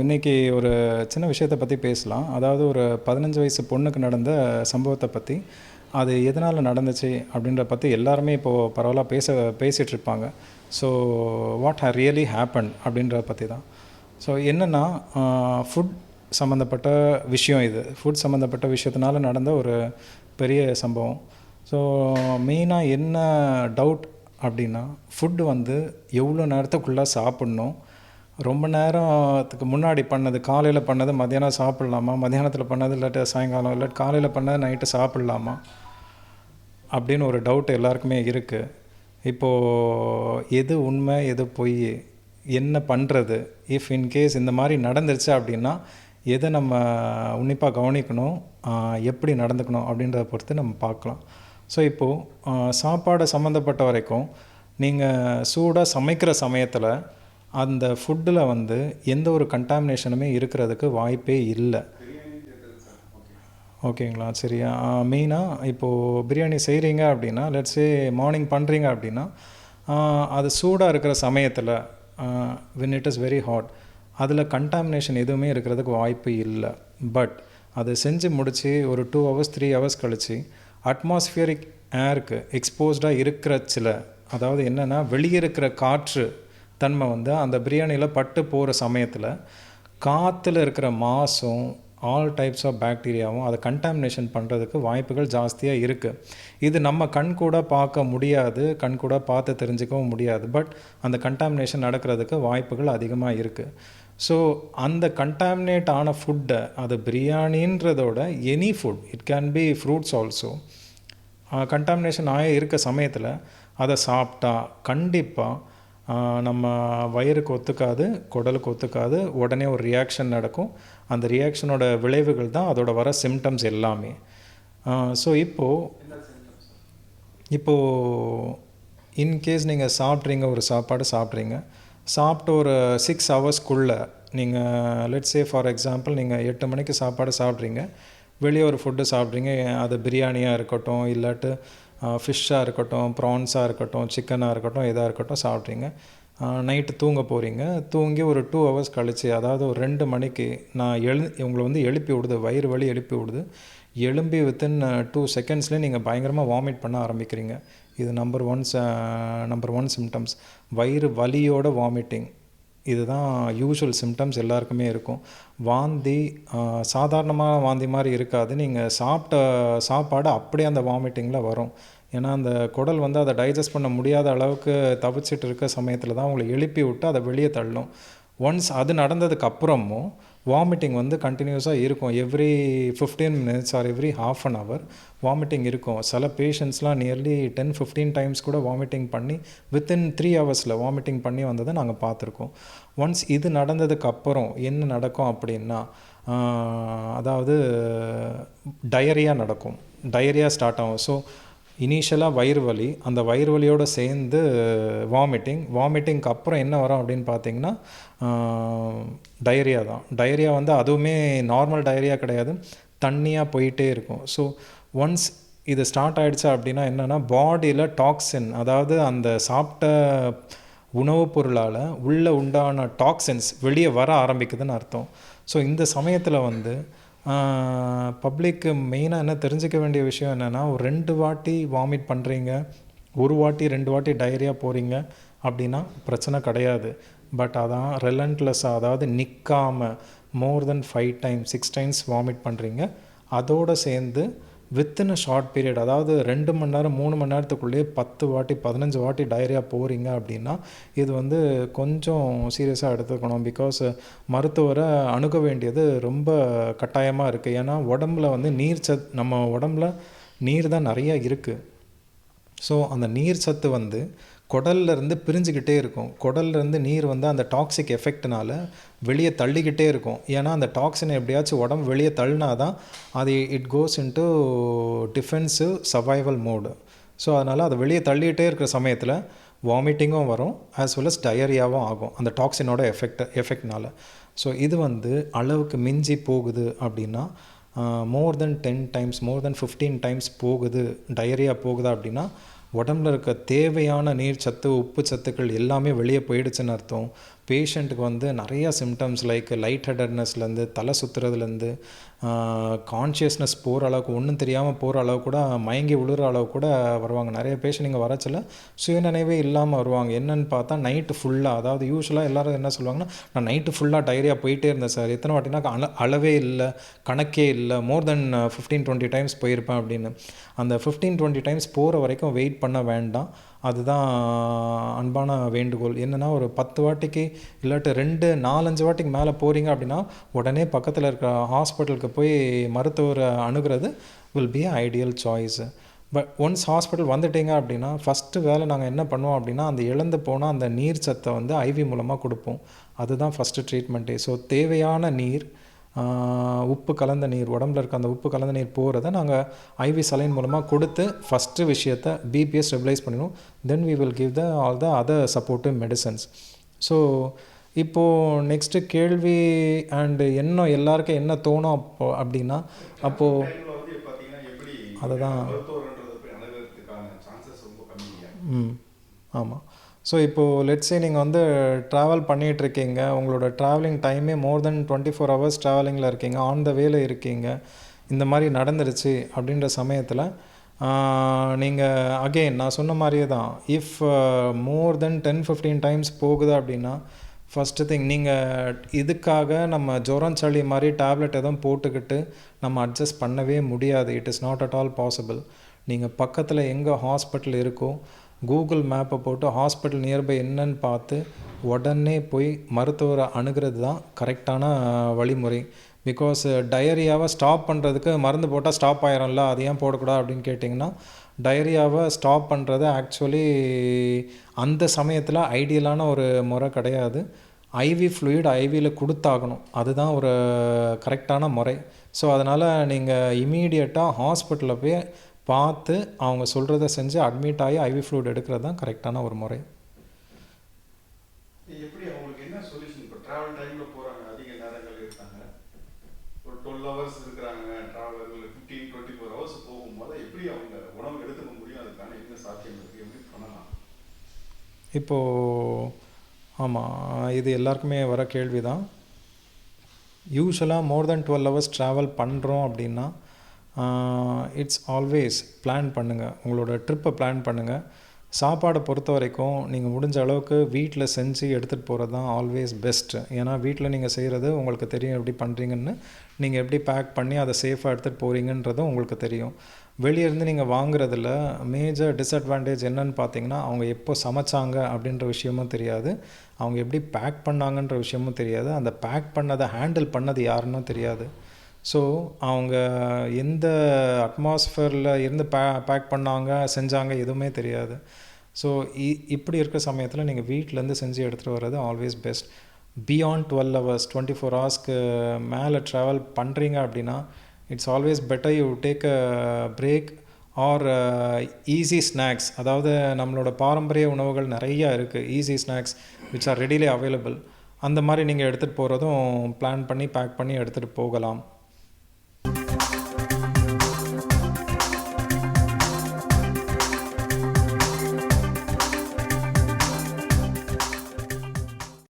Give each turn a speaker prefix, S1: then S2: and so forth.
S1: இன்றைக்கி ஒரு சின்ன விஷயத்தை பற்றி பேசலாம். அதாவது ஒரு 15 வயசு பொண்ணுக்கு நடந்த சம்பவத்தை பற்றி, அது எதனால் நடந்துச்சு அப்படின்ற பற்றி எல்லாருமே இப்போது பரவலாக பேசிகிட்ருப்பாங்க. ஸோ வாட் ரியலி ஹேப்பன் அப்படின்றத பற்றி தான். ஸோ என்னென்னா, ஃபுட் சம்மந்தப்பட்ட விஷயம் இது. ஃபுட் சம்மந்தப்பட்ட விஷயத்தினால நடந்த ஒரு பெரிய சம்பவம். ஸோ மெயினாக என்ன டவுட் அப்படின்னா, ஃபுட்டு வந்து எவ்வளோ நேரத்துக்குள்ளே சாப்பிட்ணும், ரொம்ப நேரத்துக்கு முன்னாடி பண்ணது, காலையில் பண்ணது மத்தியானம் சாப்பிட்லாமா, மத்தியானத்தில் பண்ணது இல்லாட்டி சாயங்காலம், இல்லாட்டி காலையில் பண்ணது நைட்டு சாப்பிட்லாமா அப்படின்னு ஒரு டவுட் எல்லாருக்குமே இருக்குது. இப்போது எது உண்மை எது பொய், என்ன பண்ணுறது, இஃப் இன்கேஸ் இந்த மாதிரி நடந்துருச்சு அப்படின்னா எதை நம்ம உன்னிப்பாக கவனிக்கணும், எப்படி நடந்துக்கணும் அப்படின்றத பொறுத்து நம்ம பார்க்கலாம். ஸோ இப்போது சாப்பாடு சம்மந்தப்பட்ட வரைக்கும் நீங்கள் சூடாக சமைக்கிற சமயத்தில் அந்த ஃபுட்டில் வந்து எந்த ஒரு கண்டாமினேஷனுமே இருக்கிறதுக்கு வாய்ப்பே இல்லை. ஓகேங்களா? சரியா? மெயினாக இப்போது பிரியாணி செய்கிறீங்க அப்படின்னா, லெட்ஸே மார்னிங் பண்ணுறீங்க அப்படின்னா, அது சூடாக இருக்கிற சமயத்தில் when it is very hot, அதில் கண்டாமினேஷன் எதுவுமே இருக்கிறதுக்கு வாய்ப்பு இல்லை. பட் அதை செஞ்சு முடித்து ஒரு 2 hours 3 hours கழித்து அட்மாஸ்ஃபியரிக் ஏருக்கு எக்ஸ்போஸ்டாக இருக்கிற அதாவது என்னென்னா, வெளியே இருக்கிற காற்று தன்மை வந்து அந்த பிரியாணியில் பட்டு போகிற சமயத்தில் காற்றுல இருக்கிற மாசும் ஆல் டைப்ஸ் ஆஃப் பாக்டீரியாவும் அதை கண்டாமினேஷன் பண்ணுறதுக்கு வாய்ப்புகள் ஜாஸ்தியாக இருக்குது. இது நம்ம கண் கூட பார்க்க முடியாது, கண் கூட பார்த்து தெரிஞ்சுக்கவும் முடியாது. பட் அந்த கண்டாமினேஷன் நடக்கிறதுக்கு வாய்ப்புகள் அதிகமாக இருக்குது. ஸோ அந்த கண்டாமினேட் ஆன ஃபுட்டை, அது பிரியாணின்றதோட any food, it can be fruits also, contamination இருக்க சமயத்தில் அதை சாப்பிட்டா கண்டிப்பாக நம்ம வயிறுக்கு ஒத்துக்காது, குடலுக்கு ஒத்துக்காது, உடனே ஒரு ரியாக்ஷன் நடக்கும். அந்த ரியாக்ஷனோட விளைவுகள் தான் அதோட வர சிம்டம்ஸ் எல்லாமே. ஸோ இப்போது இன்கேஸ் நீங்கள் சாப்பிட்றீங்க, ஒரு சாப்பாடு சாப்பிட்றீங்க, சாப்பிட்டு ஒரு 6 ஹவர்ஸ்க்குள்ளே நீங்கள் லெட்ஸே ஃபார் எக்ஸாம்பிள் நீங்கள் 8 மணிக்கு சாப்பாடு சாப்பிட்றீங்க, வெளியே ஒரு ஃபுட்டு சாப்பிட்றீங்க, அது பிரியாணியாக இருக்கட்டும், இல்லாட்டு ஃபிஷ்ஷாக இருக்கட்டும், ப்ரான்ஸாக இருக்கட்டும், சிக்கனாக இருக்கட்டும், எதாக இருக்கட்டும் சாப்பிட்றீங்க, நைட்டு தூங்க போகிறீங்க. தூங்கி ஒரு 2 ஹவர்ஸ் கழித்து, அதாவது ஒரு 2 மணிக்கு உங்களை வந்து எழுப்பி விடுது, வயிறு வலி எழுப்பி விடுது. எழும்பி வித்தின் 2 செகண்ட்ஸ்லேயே நீங்கள் பயங்கரமாக வாமிட் பண்ண ஆரம்பிக்கிறீங்க. இது நம்பர் ஒன் சிம்டம்ஸ். வயிறு வலியோட வாமிட்டிங், இதுதான் யூஷுவல் சிம்டம்ஸ் எல்லாருக்குமே இருக்கும். வாந்தி சாதாரணமாக வாந்தி மாதிரி இருக்காது. நீங்கள் சாப்பிட்ட சாப்பாடு அப்படியே அந்த வாமிட்டிங்கில் வரும். ஏன்னா அந்த குடல் வந்து அதை டைஜஸ்ட் பண்ண முடியாத அளவுக்கு தவிச்சிட்டு இருக்க சமயத்தில் தான் உங்களை எழுப்பி விட்டு அதை வெளியே தள்ளும். ஒன்ஸ் அது நடந்ததுக்கு அப்புறமும் வாமிட்டிங் வந்து கண்டினியூஸாக இருக்கும். Every 15 minutes or every half an hour vomiting இருக்கும். சில பேஷண்ட்ஸ்லாம் நியர்லி 10-15 டைம்ஸ் கூட வாமிட்டிங் பண்ணி வித்தின் 3 ஹவர்ஸில் வாமிட்டிங் பண்ணி வந்ததை நாங்கள் பார்த்துருக்கோம். ஒன்ஸ் இது நடந்ததுக்கு அப்புறம் என்ன நடக்கும் அப்படின்னா, அதாவது டயரியா நடக்கும். டயரியா ஸ்டார்ட் ஆகும். ஸோ இனிஷியலாக வயிறு வலி, அந்த வயிறு வலியோடு சேர்ந்து வாமிட்டிங்க்கு அப்புறம் என்ன வரும் அப்படின்னு பார்த்தீங்கன்னா டயரியா தான். டயரியா வந்து அதுவுமே நார்மல் டயரியா கிடையாது, தண்ணியாக போயிட்டே இருக்கும். ஸோ ஒன்ஸ் இது ஸ்டார்ட் ஆகிடுச்சா அப்படின்னா என்னென்னா, பாடியில் டாக்ஸின், அதாவது அந்த சாப்பிட்ட உணவுப் பொருளால் உள்ளே உண்டான டாக்ஸின்ஸ் வெளியே வர ஆரம்பிக்குதுன்னு அர்த்தம். ஸோ இந்த சமயத்தில் வந்து பப்ளிக்கு மெயினாக என்ன தெரிஞ்சிக்க வேண்டிய விஷயம் என்னென்னா, ஒரு 2 வாட்டி வாமிட் பண்ணுறீங்க, 1 வாட்டி 2 வாட்டி டயரியா போகிறீங்க அப்படின்னா பிரச்சனை கிடையாது. பட் அதான் ரெலண்ட்லெஸ்ஸாக, அதாவது நிற்காமல் மோர் தென் 5 டைம்ஸ் 6 டைம்ஸ் வாமிட் பண்ணுறீங்க, அதோடு சேர்ந்து வித்தின் அ ஷார்ட் பீரியட், அதாவது 2 மணி நேரம் 3 மணி நேரத்துக்குள்ளேயே 10 வாட்டி 15 வாட்டி டயரியா போகிறீங்க அப்படின்னா இது வந்து கொஞ்சம் சீரியஸாக எடுத்துக்கணும். பிகாஸ் மருத்துவரை அணுக வேண்டியது ரொம்ப கட்டாயமாக இருக்குது. ஏன்னா உடம்புல வந்து நம்ம உடம்புல நீர் தான் நிறையா இருக்குது. ஸோ அந்த நீர் சத்து வந்து குடல்லேருந்து பிரிஞ்சுக்கிட்டே இருக்கும். குடல்லேருந்து நீர் வந்து அந்த டாக்ஸிக் எஃபெக்ட்னால் வெளியே தள்ளிக்கிட்டே இருக்கும். ஏன்னா அந்த டாக்ஸினை எப்படியாச்சும் உடம்பு வெளியே தள்ளினா தான் அது it goes into defensive survival mode. So அதனால் அதை வெளியே தள்ளிக்கிட்டே இருக்கிற சமயத்தில் வாமிட்டிங்கும் வரும், ஆஸ் வெல் அஸ் டயரியாவும் ஆகும் அந்த டாக்ஸினோட எஃபெக்ட்னால். ஸோ இது வந்து அளவுக்கு மிஞ்சி போகுது அப்படின்னா, மோர் தென் 10 டைம்ஸ், மோர் தென் 15 டைம்ஸ் போகுது, டயரியா போகுதா அப்படின்னா உடம்புல இருக்க தேவையான நீர் சத்து, உப்பு சத்துக்கள் எல்லாமே வெளியே போயிடுச்சுன்னு அர்த்தம். பேஷண்ட்டுக்கு வந்து நிறையா சிம்டம்ஸ் லைக் லைட் ஹெடட்னஸ்லேருந்து தலை சுற்றுறதுலேருந்து கான்ஷியஸ்னஸ் போகிற அளவுக்கு ஒன்றும் தெரியாமல் போகிற அளவு கூட மயங்கி விழுற அளவு கூட வருவாங்க. நிறைய பேஷண்ட் இங்கே வரச்சில் சுயநினைவே இல்லாமல் வருவாங்க. என்னென்னு பார்த்தா நைட்டு ஃபுல்லாக, அதாவது யூஸ்வலாக எல்லோரும் என்ன சொல்லுவாங்கன்னா, நான் நைட்டு ஃபுல்லாக டைரியா போயிட்டே இருந்தேன் சார், எத்தனை வாட்டினா அளவே இல்லை, கணக்கே இல்லை, மோர் தென் 15-20 டைம்ஸ் போயிருப்பேன் அப்படின்னு. அந்த 15-20 டைம்ஸ் போகிற வரைக்கும் வெயிட் பண்ண வேண்டாம். அதுதான் அன்பான வேண்டுகோள். என்னென்னா ஒரு 10 வாட்டிக்கு இல்லாட்டி 2-4-5 வாட்டிக்கு மேலே போகிறீங்க அப்படின்னா உடனே பக்கத்தில் இருக்கிற ஹாஸ்பிட்டலுக்கு போய் மருத்துவரை அணுகிறது will be ideal choice. But once hospital வந்துட்டீங்க அப்படின்னா ஃபஸ்ட்டு வேலை நாங்கள் என்ன பண்ணுவோம் அப்படின்னா, அந்த இழந்து போனால் அந்த நீர் சத்தை வந்து ஐவி மூலமாக கொடுப்போம். அதுதான் ஃபஸ்ட்டு ட்ரீட்மெண்ட்டே. ஸோ தேவையான நீர், உப்பு கலந்த நீர், உடம்புல இருக்க அந்த உப்பு கலந்த நீர் போகிறத நாங்கள் ஐவி சலைன் மூலமாக கொடுத்து ஃபஸ்ட்டு விஷயத்தை பிபியை ஸ்டெபிலைஸ் பண்ணிடுவோம். Then we will give all the other supportive medicines. So இப்போது நெக்ஸ்ட்டு கேள்வி அண்டு என்ன எல்லாருக்கும் என்ன தோணும் அப்படின்னா, அப்போது அதை தான் ஆமாம். ஸோ இப்போது லெட்ஸே நீங்கள் வந்து ட்ராவல் பண்ணிகிட்ருக்கீங்க, உங்களோட ட்ராவலிங் டைமே மோர் தென் 24 ஹவர்ஸ் ட்ராவலிங்கில் இருக்கீங்க, ஆன் த வேல இருக்கீங்க, இந்த மாதிரி நடந்துருச்சு அப்படின்ற சமயத்தில் நீங்கள் அகெயின் நான் சொன்ன மாதிரியே தான், இஃப் மோர் தென் 10-15 டைம்ஸ் போகுது அப்படின்னா ஃபஸ்ட்டு திங் நீங்கள் இதுக்காக நம்ம ஜுரம் சளி மாதிரி டேப்லெட் எதுவும் போட்டுக்கிட்டு நம்ம அட்ஜஸ்ட் பண்ணவே முடியாது. It is not at all possible. நீங்கள் பக்கத்தில் எங்கே ஹாஸ்பிட்டல் இருக்கோ கூகுள் மேப்பை போட்டு ஹாஸ்பிட்டல் நியர்பை என்னன்னு பார்த்து உடனே போய் மருத்துவரை அணுகிறது தான் கரெக்டான வழிமுறை. பிகாஸ் டயரியாவை ஸ்டாப் பண்ணுறதுக்கு மருந்து போட்டால் ஸ்டாப் ஆயிரம்ல, அது ஏன் போடக்கூடாது அப்படின்னு கேட்டிங்கன்னா, டயரியாவை ஸ்டாப் பண்ணுறது ஆக்சுவலி அந்த சமயத்தில் ஐடியலான ஒரு முறை கிடையாது. ஐவி ஃப்ளூயிட் ஐவியில் கொடுத்தாகணும், அதுதான் ஒரு கரெக்டான முறை. ஸோ அதனால் நீங்கள் இமீடியட்டாக ஹாஸ்பிட்டலில் போய் பார்த்து அவங்க சொல்கிறத செஞ்சு அட்மிட் ஆகி ஐவி ஃப்ளூயிட் எடுக்கிறது தான் கரெக்டான ஒரு முறை.
S2: எப்படி அவங்களுக்கு என்ன சொல்யூஷன்? இப்போ ட்ராவல் டைமில் போகிறாங்க, அதிக நேரங்கள் இருக்காங்க, ஒரு 12 ஹவர்ஸ் இருக்கிறாங்க ட்ராவலில், 15-24 ஹவர்ஸ் போகும்போது எப்படி அவங்க உணவு எடுத்துக்க முடியும்? அதுக்கான என்ன சாத்தியம் இருக்குது, எப்படி பண்ணலாம்?
S1: இப்போது ஆமாம், இது எல்லாருக்குமே வர கேள்வி தான். யூஸ்வலாக மோர் தென் 12 ஹவர்ஸ் ட்ராவல் பண்ணுறோம் அப்படின்னா இட்ஸ் ஆல்வேஸ் பிளான் பண்ணுங்கள், உங்களோட ட்ரிப்பை பிளான் பண்ணுங்கள். சாப்பாடை பொறுத்த வரைக்கும் நீங்கள் முடிஞ்ச அளவுக்கு வீட்டில் செஞ்சு எடுத்துகிட்டு போகிறது தான் ஆல்வேஸ் பெஸ்ட்டு. ஏன்னா வீட்டில் நீங்கள் செய்கிறது உங்களுக்கு தெரியும் எப்படி பண்ணுறீங்கன்னு, நீங்கள் எப்படி பேக் பண்ணி அதை சேஃபாக எடுத்துகிட்டு போகிறீங்கன்றதும் உங்களுக்கு தெரியும். வெளியேருந்து நீங்கள் வாங்குறதுல மேஜர் டிஸ்அட்வான்டேஜ் என்னன்னு பார்த்தீங்கன்னா, அவங்க எப்போ சமைச்சாங்க அப்படின்ற விஷயமும் தெரியாது, அவங்க எப்படி பேக் பண்ணாங்கன்ற விஷயமும் தெரியாது, அந்த பேக் பண்ணதை ஹேண்டில் பண்ணது யாருன்னு தெரியாது. ஸோ அவங்க எந்த அட்மாஸ்ஃபியரில் இருந்து பேக் பண்ணாங்க செஞ்சாங்க எதுவுமே தெரியாது. ஸோ இப்படி இருக்க சமயத்தில் நீங்கள் வீட்டிலேருந்து செஞ்சு எடுத்துகிட்டு வர்றது ஆல்வேஸ் பெஸ்ட். பியாண்ட் 12 ஹவர்ஸ் 24 ஹவர்ஸ்க்கு மேலே ட்ராவல் பண்ணுறீங்க அப்படின்னா it's always better you take a break R easy snacks. அதாவது நம்மளோட பாரம்பரிய உணவுகள் நிறையா இருக்குது, easy snacks which are readily available. அந்த மாதிரி நீங்கள் எடுத்துகிட்டு போகிறதும் பிளான் பண்ணி பேக் பண்ணி எடுத்துகிட்டு போகலாம்.